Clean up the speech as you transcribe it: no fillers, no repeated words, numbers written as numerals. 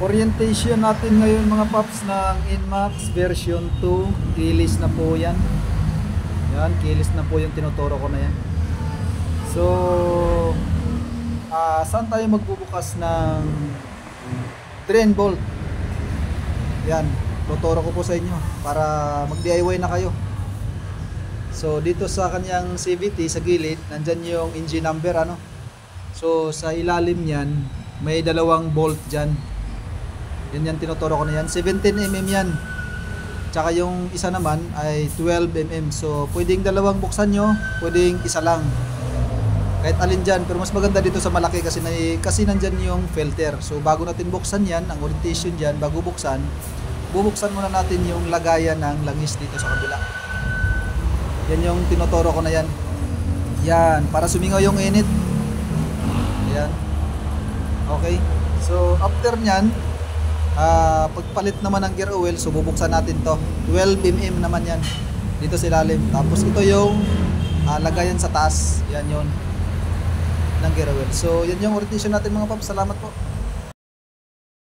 Orientation natin ngayon mga paps ng NMAX version 2. Kilis na po yan. Yan, kilis na po yung tinuturo ko na yan. So, saan tayo magbubukas ng drain bolt? Yan, tuturo ko po sa inyo para mag DIY na kayo. So, dito sa kanyang CVT sa gilid, nandyan yung engine number, ano. So, sa ilalim yan, may dalawang bolt dyan. Yan tinuturo ko na yan. 17mm yan. Tsaka yung isa naman ay 12mm. So pwedeng dalawang buksan nyo, pwedeng isa lang. Kahit alin dyan. Pero mas maganda dito sa malaki kasi nandyan yung filter. So bago natin buksan yan, ang orientation dyan, bago buksan muna natin yung lagayan ng langis dito sa kabila. Yan yung tinuturo ko na yan. Yan, para sumingaw yung init. Yan. Okay. So after nyan, pagpalit naman ng gear oil, so bubuksan natin to. 12mm naman yan dito sa ilalim. Tapos ito yung lagayan sa taas. Yan yun ng gear oil. So yan yung orientation natin mga paps. Salamat po.